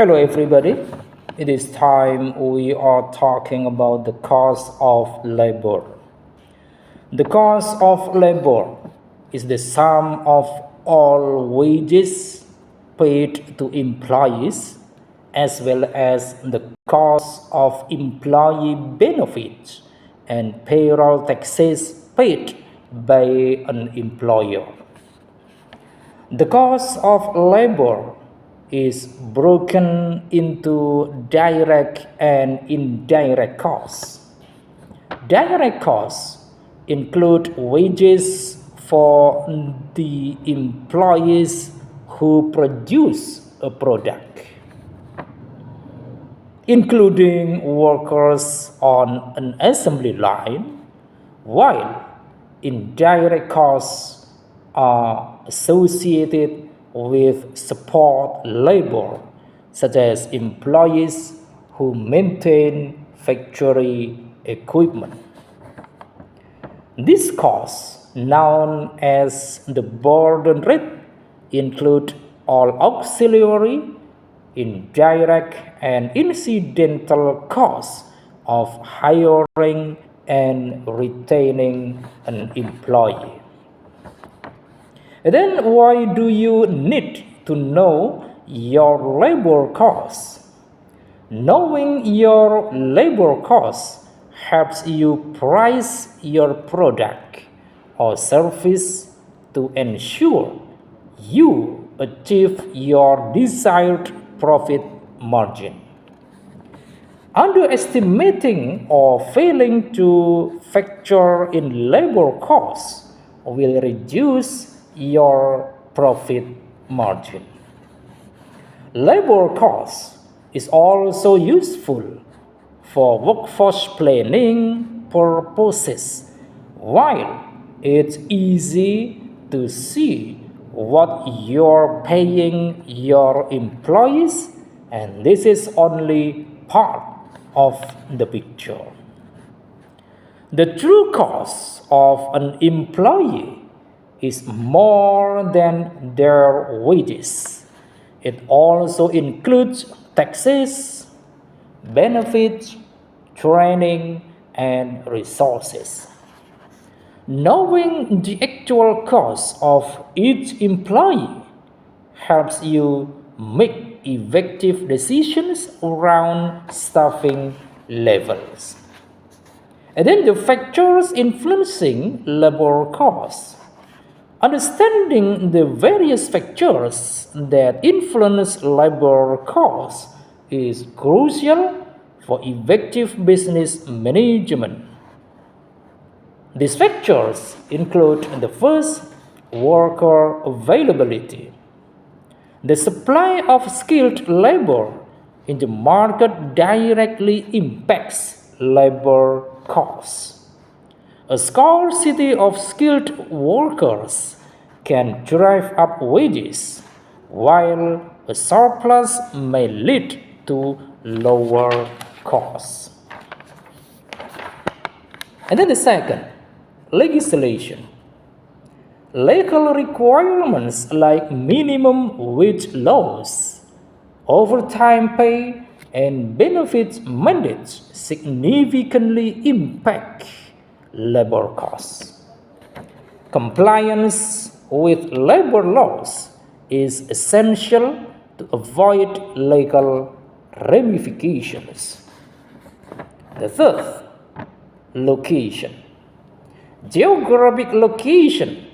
Hello, everybody. It is time we are talking about the cost of labor. The cost of labor is the sum of all wages paid to employees as well as the cost of employee benefits and payroll taxes paid by an employer. The cost of labor is broken into direct and indirect costs. Direct costs include wages for the employees who produce a product, including workers on an assembly line, while indirect costs are associated with support labor, such as employees who maintain factory equipment. These costs, known as the burden rate, include all auxiliary, indirect, and incidental costs of hiring and retaining an employee. Then why do you need to know your labor costs? Knowing your labor costs helps you price your product or service to ensure you achieve your desired profit margin. Underestimating or failing to factor in labor costs will reduce your profit margin. Labor cost is also useful for workforce planning purposes. While it's easy to see what you're paying your employees, and this is only part of the picture. The true cost of an employee is more than their wages. It also includes taxes, benefits, training, and resources. Knowing the actual cost of each employee helps you make effective decisions around staffing levels. And then the factors influencing labor costs. Understanding the various factors that influence labor costs is crucial for effective business management. These factors include the first, worker availability. The supply of skilled labor in the market directly impacts labor costs. A scarcity of skilled workers can drive up wages, while a surplus may lead to lower costs. And then the second, legislation. Legal requirements like minimum wage laws, overtime pay, and benefits mandates significantly impact labor costs. Compliance with labor laws is essential to avoid legal ramifications. The third, location. Geographic location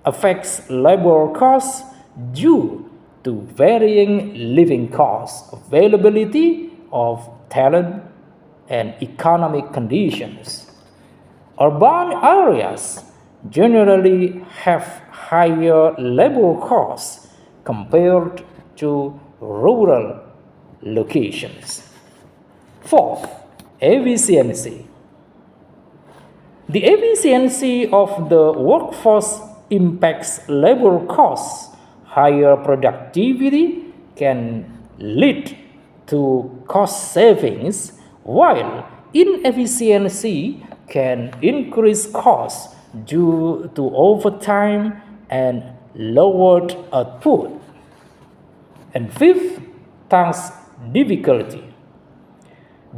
affects labor costs due to varying living costs, availability of talent, and economic conditions. Urban areas generally have higher labor costs compared to rural locations. Fourth, efficiency. The efficiency of the workforce impacts labor costs. Higher productivity can lead to cost savings, while inefficiency can increase costs due to overtime and lowered output. And fifth, tax difficulty.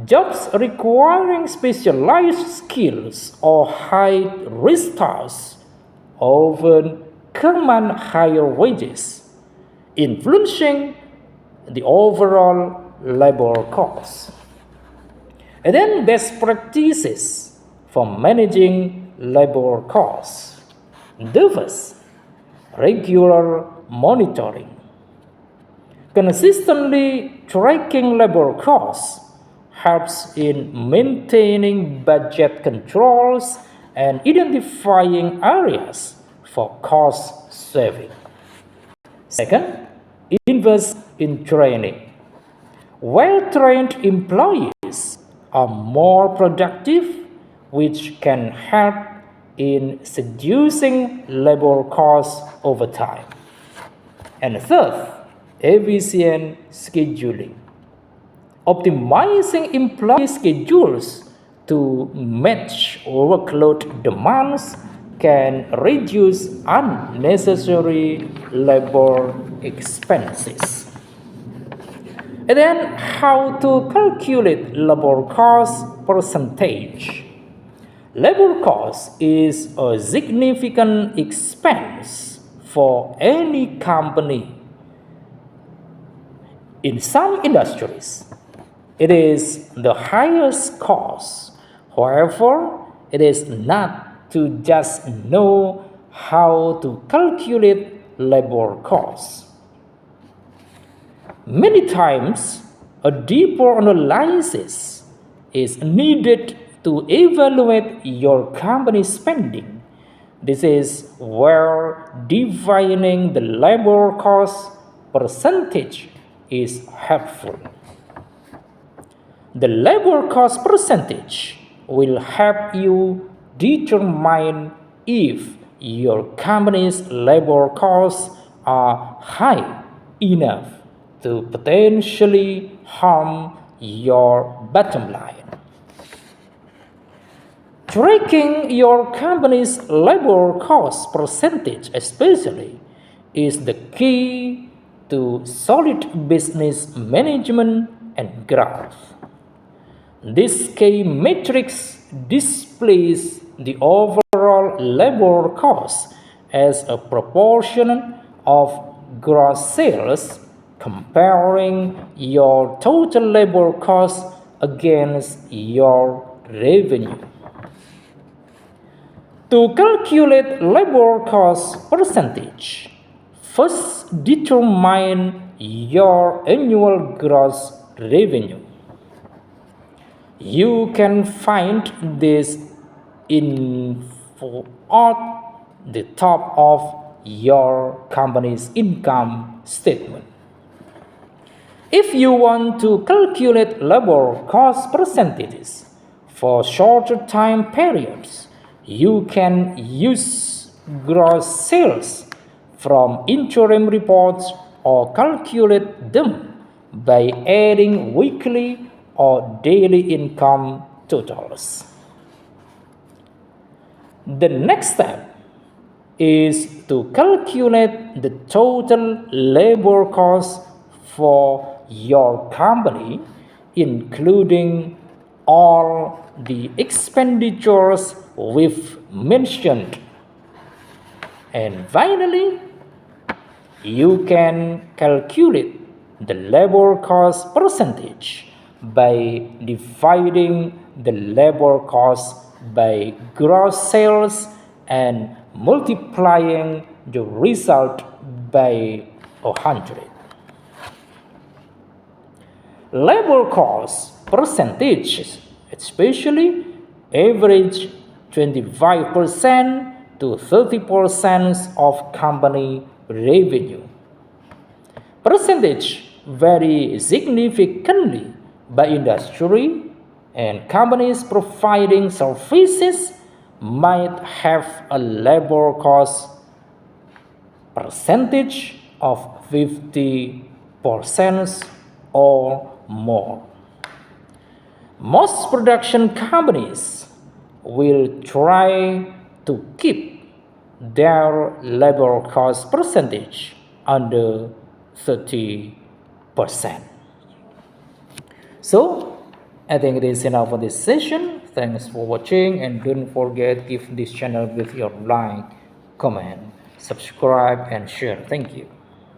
Jobs requiring specialized skills or high-risk tasks often command higher wages, influencing the overall labor costs. And then best practices for managing labor costs. The first, regular monitoring. Consistently tracking labor costs helps in maintaining budget controls and identifying areas for cost saving. Second, invest in training. Well-trained employees are more productive, which can help in reducing labor costs over time. And third, efficient scheduling. Optimizing employee schedules to match workload demands can reduce unnecessary labor expenses. And then how to calculate labor cost percentage. Labor cost is a significant expense for any company. In some industries, it is the highest cost. However, it is not to just know how to calculate labor costs. Many times, a deeper analysis is needed to evaluate your company's spending. This is where defining the labor cost percentage is helpful. The labor cost percentage will help you determine if your company's labor costs are high enough to potentially harm your bottom line. Tracking your company's labor cost percentage especially is the key to solid business management and growth. This key matrix displays the overall labor cost as a proportion of gross sales, comparing your total labor cost against your revenue. To calculate labor cost percentage, first determine your annual gross revenue. You can find this info at the top of your company's income statement. If you want to calculate labor cost percentages for shorter time periods, you can use gross sales from interim reports or calculate them by adding weekly or daily income totals. The next step is to calculate the total labor cost for your company, including all the expenditures we've mentioned. And finally, you can calculate the labor cost percentage by dividing the labor cost by gross sales and multiplying the result by 100. Labor cost percentages, especially average 25% to 30% of company revenue. Percentage vary significantly by industry, and companies providing services might have a labor cost percentage of 50% or more. Most production companies will try to keep their labor cost percentage under 30%. So I think it is enough for this session. Thanks for watching, and don't forget give this channel with your like, comment, subscribe and share. Thank you.